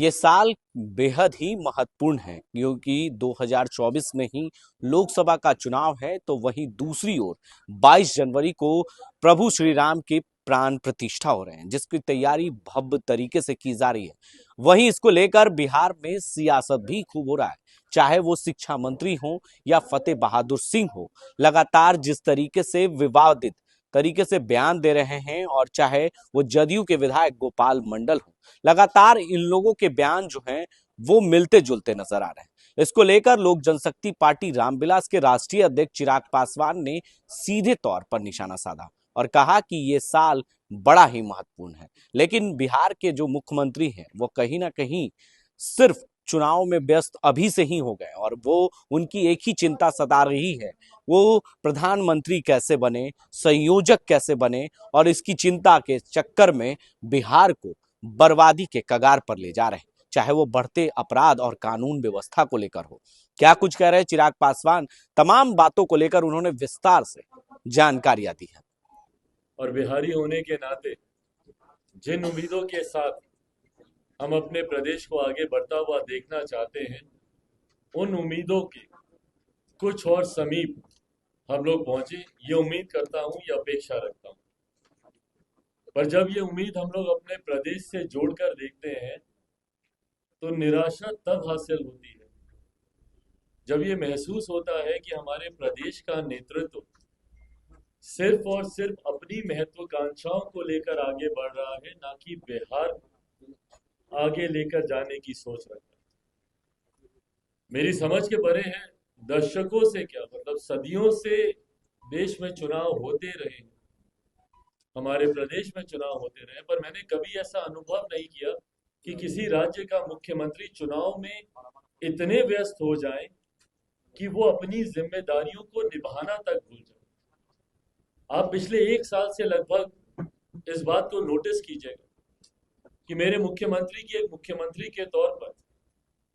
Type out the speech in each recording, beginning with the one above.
ये साल बेहद ही महत्वपूर्ण है क्योंकि 2024 में ही लोकसभा का चुनाव है, तो वहीं दूसरी ओर 22 जनवरी को प्रभु श्री राम की प्राण प्रतिष्ठा हो रहे हैं, जिसकी तैयारी भव्य तरीके से की जा रही है। वहीं इसको लेकर बिहार में सियासत भी खूब हो रहा है, चाहे वो शिक्षा मंत्री हो या फतेह बहादुर सिंह हो। लगातार जिस तरीके से विवादित तरीके से बयान दे रहे हैं, और चाहे वो जदयू के विधायक गोपाल मंडल हो, लगातार इन लोगों के बयान जो हैं वो मिलते जुलते नजर आ रहे हैं। इसको लेकर लोक जनशक्ति पार्टी रामविलास के राष्ट्रीय अध्यक्ष चिराग पासवान ने सीधे तौर पर निशाना साधा और कहा कि ये साल बड़ा ही महत्वपूर्ण है। लेकिन बिहार के जो मुख्यमंत्री हैं वो कहीं ना कहीं सिर्फ चुनाव में व्यस्त अभी से ही हो गए, और वो उनकी एक ही चिंता सता रही है, वो प्रधानमंत्री कैसे बने, संयोजक कैसे बने, और इसकी चिंता के चक्कर में बिहार को बर्बादी के कगार पर ले जा रहे हैं, चाहे वो बढ़ते अपराध और कानून व्यवस्था को लेकर हो। क्या कुछ कह रहे हैं चिराग पासवान, तमाम बातों को लेकर उन्होंने विस्तार से जानकारियां दी है। और बिहारी होने के नाते जिन उम्मीदों के साथ हम अपने प्रदेश को आगे बढ़ता हुआ देखना चाहते हैं, उन उम्मीदों के कुछ और समीप हम लोग पहुंचे, ये उम्मीद करता हूं, ये अपेक्षा रखता हूं। पर जब ये उम्मीद हम लोग अपने प्रदेश से जोड़कर देखते हैं तो निराशा तब हासिल होती है जब ये महसूस होता है कि हमारे प्रदेश का नेतृत्व सिर्फ और सिर्फ अपनी महत्वाकांक्षाओं को लेकर आगे बढ़ रहा है, ना कि बिहार को आगे लेकर जाने की सोच रखता है। मेरी समझ के परे है, दशकों से क्या मतलब सदियों से देश में चुनाव होते रहे, हमारे प्रदेश में चुनाव होते रहे, पर मैंने कभी ऐसा अनुभव नहीं किया कि किसी राज्य का मुख्यमंत्री चुनाव में इतने व्यस्त हो जाए कि वो अपनी जिम्मेदारियों को निभाना तक भूल जाए। आप पिछले एक साल से लगभग इस बात को नोटिस कीजिएगा कि मेरे मुख्यमंत्री की एक मुख्यमंत्री के तौर पर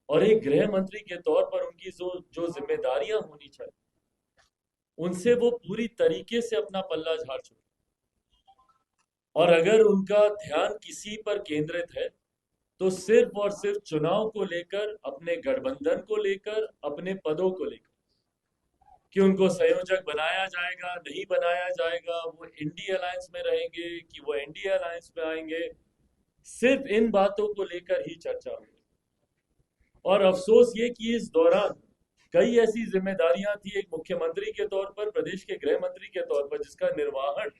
और एक गृह मंत्री के तौर पर उनकी जो जो जिम्मेदारियां होनी चाहिए, उनसे वो पूरी तरीके से अपना पल्ला झाड़ चुके। और अगर उनका ध्यान किसी पर केंद्रित है तो सिर्फ और सिर्फ चुनाव को लेकर, अपने गठबंधन को लेकर, अपने पदों को लेकर, कि उनको संयोजक बनाया जाएगा नहीं बनाया जाएगा, वो इंडी अलायंस में रहेंगे कि वो एनडीए अलायंस में आएंगे, सिर्फ इन बातों को लेकर ही चर्चा हुई। और अफसोस ये कि इस दौरान कई ऐसी जिम्मेदारियां थी एक मुख्यमंत्री के तौर पर, प्रदेश के गृह मंत्री के तौर पर, जिसका निर्वहन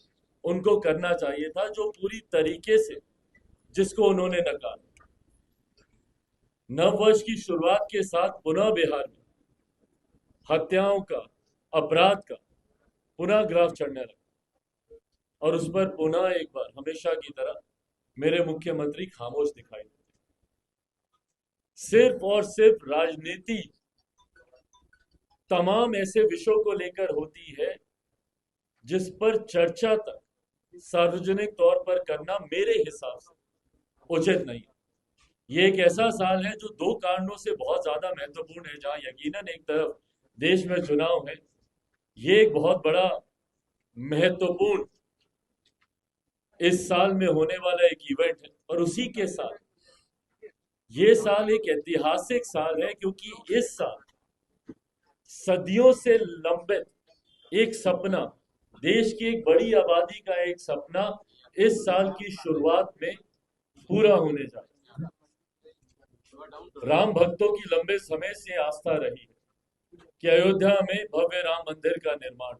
उनको करना चाहिए था, जो पूरी तरीके से जिसको उन्होंने नकारा। नव वर्ष की शुरुआत के साथ पुनः बिहार में हत्याओं का, अपराध का पुनः ग्राफ चढ़ने लगा, और उस पर पुनः एक बार हमेशा की तरह मेरे मुख्यमंत्री खामोश दिखाई देते। सिर्फ और सिर्फ राजनीति तमाम ऐसे विषयों को लेकर होती है जिस पर चर्चा तक सार्वजनिक तौर पर करना मेरे हिसाब से उचित नहीं है। ये एक ऐसा साल है जो दो कारणों से बहुत ज्यादा महत्वपूर्ण है, जहां यकीनन एक तरफ देश में चुनाव है, ये एक बहुत बड़ा महत्वपूर्ण इस साल में होने वाला एक इवेंट है, और उसी के साथ ये साल एक ऐतिहासिक साल है, क्योंकि इस साल सदियों से लंबित एक सपना, देश की एक बड़ी आबादी का एक सपना इस साल की शुरुआत में पूरा होने जा रहा है। राम भक्तों की लंबे समय से आस्था रही है कि अयोध्या में भव्य राम मंदिर का निर्माण।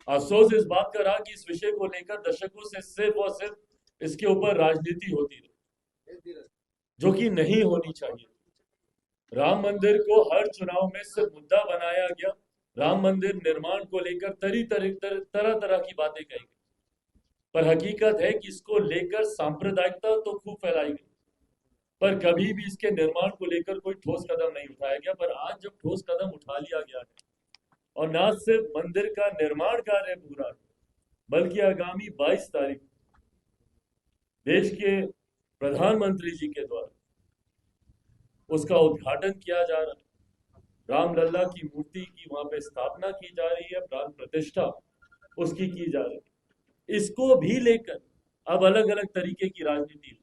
अफसोस इस बात का रहा कि इस विषय को लेकर दशकों से सिर्फ और सिर्फ इसके ऊपर राजनीति होती रही, जो कि नहीं होनी चाहिए। राम मंदिर को हर चुनाव में सिर्फ मुद्दा बनाया गया, राम मंदिर निर्माण को लेकर तरह तरह की बातें कही गई, पर हकीकत है कि इसको लेकर सांप्रदायिकता तो खूब फैलाई गई, पर कभी भी इसके निर्माण को लेकर कोई ठोस कदम नहीं उठाया गया। पर आज जब ठोस कदम उठा लिया गया है, और न सिर्फ मंदिर का निर्माण कार्य पूरा है, बल्कि आगामी 22 तारीख देश के प्रधानमंत्री जी के द्वारा उसका उद्घाटन किया जा रहा है। रामलला की मूर्ति की वहां पे स्थापना की जा रही है, प्राण प्रतिष्ठा उसकी की जा रही है। इसको भी लेकर अब अलग अलग तरीके की राजनीति,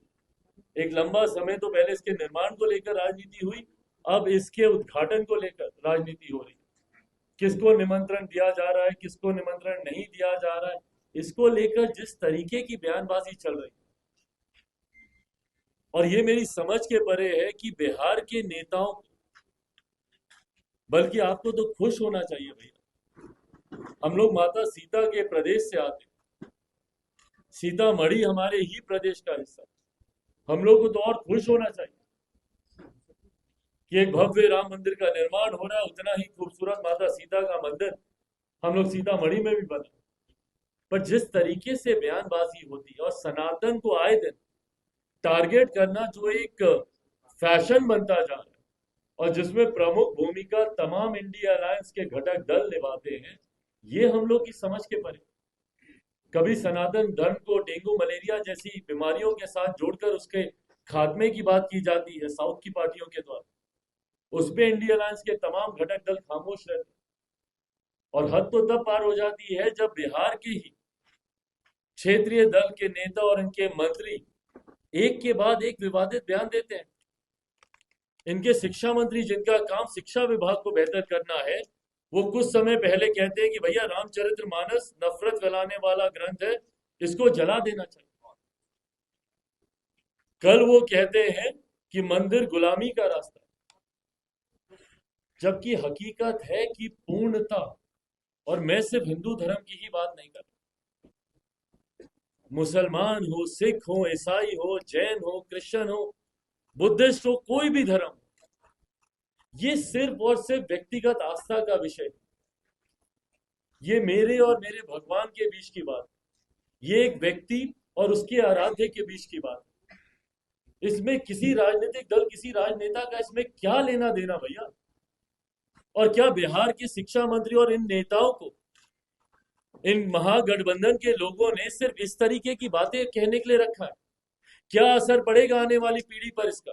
एक लंबा समय तो पहले इसके निर्माण को लेकर राजनीति हुई, अब इसके उद्घाटन को लेकर राजनीति हो रही है। किसको निमंत्रण दिया जा रहा है, किसको निमंत्रण नहीं दिया जा रहा है, इसको लेकर जिस तरीके की बयानबाजी चल रही है, और ये मेरी समझ के परे है कि बिहार के नेताओं को, बल्कि आपको तो खुश होना चाहिए भैया, हम लोग माता सीता के प्रदेश से आते हैं, सीतामढ़ी हमारे ही प्रदेश का हिस्सा, हम लोग को तो और खुश होना चाहिए कि एक भव्य राम मंदिर का निर्माण हो रहा है, उतना ही खूबसूरत माता सीता का मंदिर हम लोग सीतामढ़ी में भी बना। पर जिस तरीके से बयानबाजी होती है और सनातन को आए दिन टारगेट करना जो एक फैशन बनता जा रहा है, और जिसमें प्रमुख भूमिका तमाम इंडिया अलायंस के घटक दल निभाते हैं, ये हम लोग की समझ के परे। कभी सनातन धर्म को डेंगू मलेरिया जैसी बीमारियों के साथ जोड़कर उसके खात्मे की बात की जाती है साउथ की पार्टियों के द्वारा, उस पे इंडिया अलायंस के तमाम घटक दल खामोश रहते हैं। और हद तो तब पार हो जाती है जब बिहार के ही क्षेत्रीय दल के नेता और इनके मंत्री एक के बाद एक विवादित बयान देते हैं। इनके शिक्षा मंत्री, जिनका काम शिक्षा विभाग को बेहतर करना है, वो कुछ समय पहले कहते हैं कि भैया रामचरितमानस नफरत फैलाने वाला ग्रंथ है, इसको जला देना चाहिए। कल वो कहते हैं कि मंदिर गुलामी का रास्ता है, जबकि हकीकत है कि पूर्णता, और मैं सिर्फ हिंदू धर्म की ही बात नहीं कर रहा, मुसलमान हो, सिख हो, ईसाई हो, जैन हो, क्रिश्चियन हो, बुद्धिस्ट हो, कोई भी धर्म, ये सिर्फ और सिर्फ व्यक्तिगत आस्था का विषय, ये मेरे और मेरे भगवान के बीच की बात, ये एक व्यक्ति और उसके आराध्य के बीच की बात। इसमें किसी राजनीतिक दल, किसी राजनेता का इसमें क्या लेना देना भैया? और क्या बिहार के शिक्षा मंत्री और इन नेताओं को, इन महागठबंधन के लोगों ने सिर्फ इस तरीके की बातें कहने के लिए रखा है? क्या असर पड़ेगा आने वाली पीढ़ी पर इसका?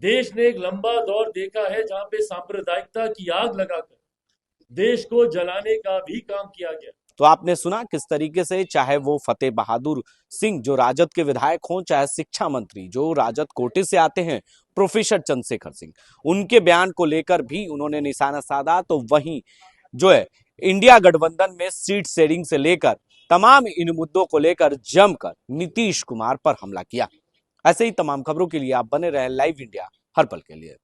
देश ने एक लंबा दौर देखा है जहां पे सांप्रदायिकता की आग लगाकर देश को जलाने का भी काम किया गया। तो आपने सुना किस तरीके से, चाहे वो फतेह बहादुर सिंह जो राजद के विधायक हों, चाहे शिक्षा मंत्री जो राजद कोटे से आते हैं प्रोफेसर चंद्रशेखर सिंह, उनके बयान को लेकर भी उन्होंने निशाना साधा। तो वहीं जो है इंडिया गठबंधन में सीट शेयरिंग से लेकर तमाम इन मुद्दों को लेकर जमकर नीतीश कुमार पर हमला किया। ऐसे ही तमाम खबरों के लिए आप बने रहे लाइव इंडिया हर पल के लिए।